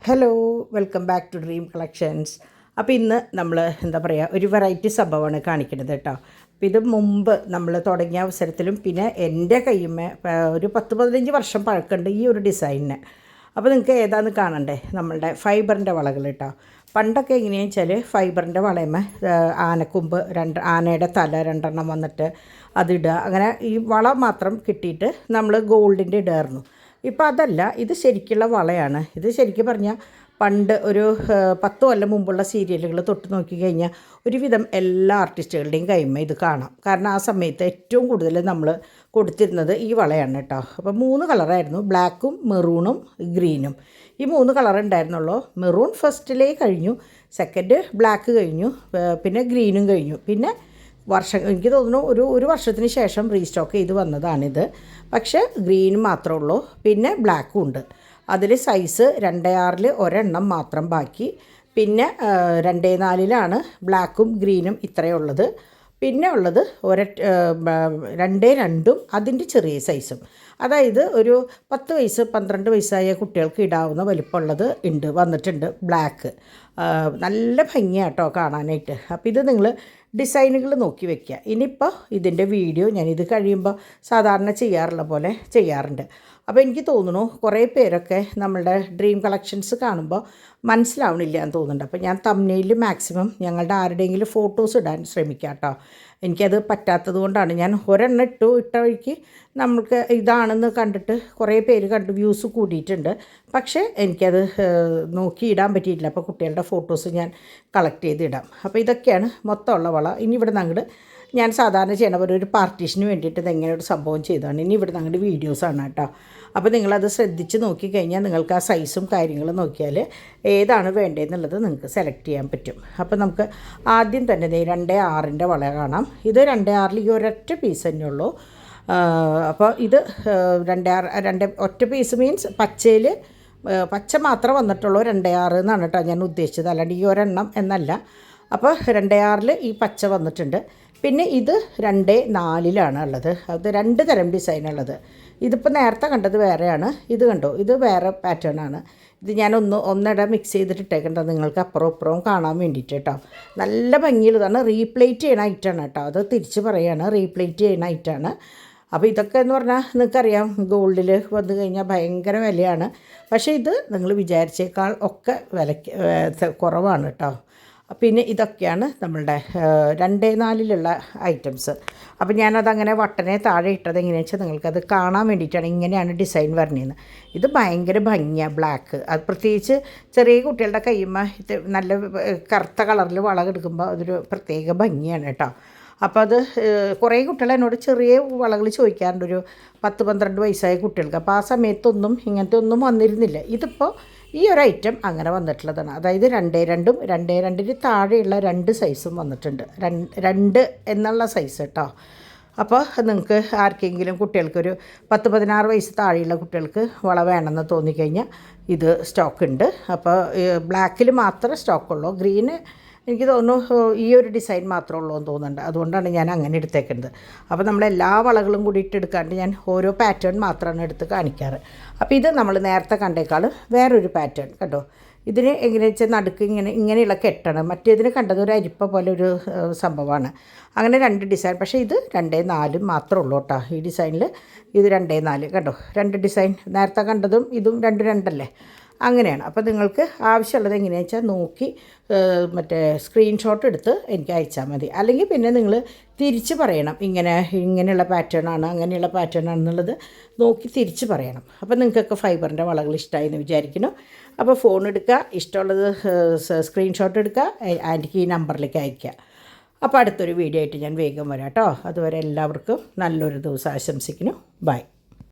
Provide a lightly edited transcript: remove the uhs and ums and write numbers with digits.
Hello, welcome back to dream collections. അപ്പോൾ ഇന്ന് നമ്മൾ എന്താ പറയുക, ഒരു വെറൈറ്റി സംഭവമാണ് കാണിക്കുന്നത് കേട്ടോ. അപ്പോൾ ഇത് മുമ്പ് നമ്മൾ തുടങ്ങിയ അവസരത്തിലും പിന്നെ എൻ്റെ കയ്യുമ്മേ ഒരു 10-15 വർഷം പഴക്കമുണ്ട് ഈ ഒരു ഡിസൈനിന്. അപ്പോൾ നിങ്ങൾക്ക് ഏതാണെന്ന് കാണണ്ടേ, നമ്മളുടെ ഫൈബറിൻ്റെ വളകൾ കേട്ടോ. പണ്ടൊക്കെ എങ്ങനെയാണെന്ന് വെച്ചാൽ ഫൈബറിൻ്റെ വളയമ്മ ആനക്കൊമ്പ് ആനയുടെ തല 2 വന്നിട്ട് അതിടുക, അങ്ങനെ ഈ വള മാത്രം കിട്ടിയിട്ട് നമ്മൾ ഗോൾഡിൻ്റെ ഇടായിരുന്നു. ഇപ്പോൾ അതല്ല, ഇത് ശരിക്കുള്ള വളയാണ്. ഇത് ശരിക്കും പറഞ്ഞാൽ പണ്ട് ഒരു 10 കൊല്ലം മുമ്പുള്ള സീരിയലുകൾ തൊട്ട് നോക്കിക്കഴിഞ്ഞാൽ ഒരുവിധം എല്ലാ ആർട്ടിസ്റ്റുകളുടെയും കൈമ ഇത് കാണാം. കാരണം ആ സമയത്ത് ഏറ്റവും കൂടുതൽ നമ്മൾ കൊടുത്തിരുന്നത് ഈ വളയാണ് കേട്ടോ. അപ്പോൾ 3 കളറായിരുന്നു, ബ്ലാക്കും മെറൂണും ഗ്രീനും. ഈ 3 കളർ ഉണ്ടായിരുന്നുള്ളൂ. മെറൂൺ ഫസ്റ്റിലേ കഴിഞ്ഞു, സെക്കൻഡ് ബ്ലാക്ക് കഴിഞ്ഞു, പിന്നെ ഗ്രീനും കഴിഞ്ഞു. പിന്നെ എനിക്ക് തോന്നുന്നു ഒരു വർഷത്തിന് ശേഷം റീസ്റ്റോക്ക് ചെയ്ത് വന്നതാണിത്. പക്ഷേ ഗ്രീൻ മാത്രമേ ഉള്ളൂ, പിന്നെ ബ്ലാക്കും ഉണ്ട്. അതിൽ സൈസ് 2.6 ഒരെണ്ണം മാത്രം ബാക്കി. പിന്നെ 2.4 ബ്ലാക്കും ഗ്രീനും ഇത്രയേ ഉള്ളത്. പിന്നെ ഉള്ളത് 2.2 അതിൻ്റെ ചെറിയ സൈസും. അതായത് ഒരു 10 വയസ്സ് 12 വയസ്സായ കുട്ടികൾക്ക് ഇടാവുന്ന വലിപ്പമുള്ളത് വന്നിട്ടുണ്ട് ബ്ലാക്ക്. നല്ല ഭംഗിയാട്ടോ കാണാനായിട്ട്. അപ്പോൾ ഇത് നിങ്ങൾ ഡിസൈനുകൾ നോക്കി വയ്ക്കുക. ഇനിയിപ്പോൾ ഇതിൻ്റെ വീഡിയോ ഞാനിത് കഴിയുമ്പോൾ സാധാരണ ചെയ്യാറുള്ള പോലെ ചെയ്യാറുണ്ട്. അപ്പോൾ എനിക്ക് തോന്നുന്നു കുറേ പേരൊക്കെ നമ്മളുടെ ഡ്രീം കളക്ഷൻസ് കാണുമ്പോൾ മനസ്സിലാവണില്ല എന്ന് തോന്നുന്നുണ്ട്. അപ്പോൾ ഞാൻ തംബ്നെയിൽ മാക്സിമം ഞങ്ങളുടെ ആരുടെയെങ്കിലും ഫോട്ടോസ് ഇടാൻ ശ്രമിക്കാം കേട്ടോ. എനിക്കത് പറ്റാത്തത് കൊണ്ടാണ് ഞാൻ ഒരെണ്ണം ഇട്ട വഴിക്ക് നമുക്ക് ഇതാണെന്ന് കണ്ടിട്ട് കുറേ പേര് കണ്ട് വ്യൂസ് കൂടിയിട്ടുണ്ട്. പക്ഷേ എനിക്കത് നോക്കിയിടാൻ പറ്റിയിട്ടില്ല. അപ്പോൾ കുട്ടികളുടെ ഫോട്ടോസ് ഞാൻ കളക്ട് ചെയ്തിടാം. അപ്പോൾ ഇതൊക്കെയാണ് മൊത്തമുള്ള വള. ഇനി ഇവിടെ നിന്ന് അങ്ങോട്ട് ഞാൻ സാധാരണ ചെയ്യണ പോലെ ഒരു പാർട്ടീഷന് വേണ്ടിയിട്ട് ഇതെങ്ങനെ ഒരു സംഭവം ചെയ്തതാണ്. ഇനി ഇവിടെ നിന്ന് അങ്ങോട്ട് വീഡിയോസാണ് കേട്ടോ. അപ്പോൾ നിങ്ങളത് ശ്രദ്ധിച്ച് നോക്കിക്കഴിഞ്ഞാൽ നിങ്ങൾക്ക് ആ സൈസും കാര്യങ്ങളും നോക്കിയാൽ ഏതാണ് വേണ്ടതെന്നുള്ളത് നിങ്ങൾക്ക് സെലക്ട് ചെയ്യാൻ പറ്റും. അപ്പോൾ നമുക്ക് ആദ്യം തന്നെ 2.6 വള കാണാം. ഇത് 2.6 ഈ ഒരൊറ്റ പീസ് തന്നെ ഉള്ളൂ. അപ്പോൾ ഇത് 2.6 ഒറ്റ പീസ് മീൻസ് പച്ചയിൽ പച്ച മാത്രം വന്നിട്ടുള്ളൂ. 2.6 എന്നാണ് കേട്ടോ ഞാൻ ഉദ്ദേശിച്ചത്, അല്ലാണ്ട് ഈ ഒരെണ്ണം എന്നല്ല. അപ്പോൾ 2.6 ഈ പച്ച വന്നിട്ടുണ്ട്. പിന്നെ ഇത് 2.4 ഉള്ളത്. അത് 2 തരം ഡിസൈനുള്ളത്. ഇതിപ്പോൾ നേരത്തെ കണ്ടത് വേറെയാണ്. ഇത് കണ്ടോ, ഇത് വേറെ പാറ്റേൺ ആണ്. ഇത് ഞാൻ ഒന്നിട മിക്സ് ചെയ്തിട്ട് ഇട്ടേക്കേണ്ടത് നിങ്ങൾക്ക് അപ്പുറവും ഇപ്പുറവും കാണാൻ വേണ്ടിയിട്ട് കേട്ടോ. നല്ല ഭംഗിയുള്ളതാണ്. റീപ്ലേറ്റ് ചെയ്യണ ഐറ്റാണ് കേട്ടോ. അത് തിരിച്ച് പറയുകയാണ്, റീപ്ലേറ്റ് ചെയ്യണ ഐറ്റാണ്. അപ്പോൾ ഇതൊക്കെ എന്ന് പറഞ്ഞാൽ നിങ്ങൾക്കറിയാം ഗോൾഡിൽ വന്നു കഴിഞ്ഞാൽ ഭയങ്കര വിലയാണ്. പക്ഷേ ഇത് നിങ്ങൾ വിചാരിച്ചേക്കാൾ ഒക്കെ വിലയ്ക്ക് കുറവാണ് കേട്ടോ. പിന്നെ ഇതൊക്കെയാണ് നമ്മളുടെ 2.4 ഐറ്റംസ്. അപ്പോൾ ഞാനതങ്ങനെ വട്ടനെ താഴെ ഇട്ടത് എങ്ങനെയാണെന്ന് വെച്ചാൽ നിങ്ങൾക്കത് കാണാൻ വേണ്ടിയിട്ടാണ്. ഇങ്ങനെയാണ് ഡിസൈൻ വരണേന്ന്. ഇത് ഭയങ്കര ഭംഗിയാണ് ബ്ലാക്ക്. അത് പ്രത്യേകിച്ച് ചെറിയ കുട്ടികളുടെ കയ്യുമ്മ ഇത് നല്ല കറുത്ത കളറിൽ വള എടുക്കുമ്പോൾ അതൊരു പ്രത്യേക ഭംഗിയാണ് കേട്ടോ. അപ്പോൾ അത് കുറേ കുട്ടികൾ എന്നോട് ചെറിയ വളകൾ ചോദിക്കാറുണ്ട്, ഒരു 10-12 വയസ്സായ കുട്ടികൾക്ക്. അപ്പോൾ ആ സമയത്തൊന്നും ഇങ്ങനത്തെ ഒന്നും വന്നിരുന്നില്ല. ഇതിപ്പോൾ ഈ ഒരു ഐറ്റം അങ്ങനെ വന്നിട്ടുള്ളതാണ്. അതായത് 2.2 2.2 താഴെയുള്ള 2 സൈസും വന്നിട്ടുണ്ട്. 2 എന്നുള്ള സൈസ് കേട്ടോ. അപ്പോൾ നിങ്ങൾക്ക് ആർക്കെങ്കിലും കുട്ടികൾക്കൊരു 10-16 വയസ്സ് താഴെയുള്ള കുട്ടികൾക്ക് വള വേണമെന്ന് തോന്നിക്കഴിഞ്ഞാൽ ഇത് സ്റ്റോക്ക് ഉണ്ട്. അപ്പോൾ ബ്ലാക്കിൽ മാത്രമേ സ്റ്റോക്കുള്ളൂ. ഗ്രീന് എനിക്ക് തോന്നുന്നു ഈ ഒരു ഡിസൈൻ മാത്രമേ ഉള്ളൂ എന്ന് തോന്നുന്നുണ്ട്. അതുകൊണ്ടാണ് ഞാൻ അങ്ങനെ എടുത്തേക്കുന്നത്. അപ്പോൾ നമ്മളെല്ലാ വളകളും കൂടി ഇട്ടെടുക്കാണ്ട് ഞാൻ ഓരോ പാറ്റേൺ മാത്രമാണ് എടുത്ത് കാണിക്കാറ്. അപ്പോൾ ഇത് നമ്മൾ നേരത്തെ കണ്ടേക്കാൾ വേറൊരു പാറ്റേൺ കേട്ടോ. ഇതിന് എങ്ങനെയാണെന്ന് വെച്ചാൽ നടുക്ക് ഇങ്ങനെയുള്ള കെട്ടാണ്. മറ്റേതിന് കണ്ടത് ഒരു അരിപ്പ പോലെ ഒരു സംഭവമാണ്. അങ്ങനെ 2 ഡിസൈൻ. പക്ഷേ ഇത് 2.4 മാത്രമേ ഉള്ളൂ കേട്ടോ. ഈ ഡിസൈനിൽ ഇത് 2.4 കേട്ടോ. 2 ഡിസൈൻ നേരത്തെ കണ്ടതും ഇതും 2 അല്ലേ, അങ്ങനെയാണ്. അപ്പോൾ നിങ്ങൾക്ക് ആവശ്യമുള്ളത് എങ്ങനെയാണെന്ന് വെച്ചാൽ നോക്കി മറ്റേ സ്ക്രീൻഷോട്ട് എടുത്ത് എനിക്ക് അയച്ചാൽ മതി. അല്ലെങ്കിൽ പിന്നെ നിങ്ങൾ തിരിച്ച് പറയണം, ഇങ്ങനെയുള്ള പാറ്റേൺ ആണ് അങ്ങനെയുള്ള പാറ്റേൺ ആണെന്നുള്ളത് നോക്കി തിരിച്ച് പറയണം. അപ്പോൾ നിങ്ങൾക്കൊക്കെ ഫൈബറിൻ്റെ വളകൾ ഇഷ്ടമായി എന്ന് വിചാരിക്കുന്നു. അപ്പോൾ ഫോൺ എടുക്കുക, ഇഷ്ടമുള്ളത് സ്ക്രീൻഷോട്ട് എടുക്കുക, എനിക്ക് ഈ നമ്പറിലേക്ക് അയയ്ക്കുക. അപ്പോൾ അടുത്തൊരു വീഡിയോ ആയിട്ട് ഞാൻ വേഗം വരാം കേട്ടോ. അതുവരെ എല്ലാവർക്കും നല്ലൊരു ദിവസം ആശംസിക്കുന്നു. ബൈ.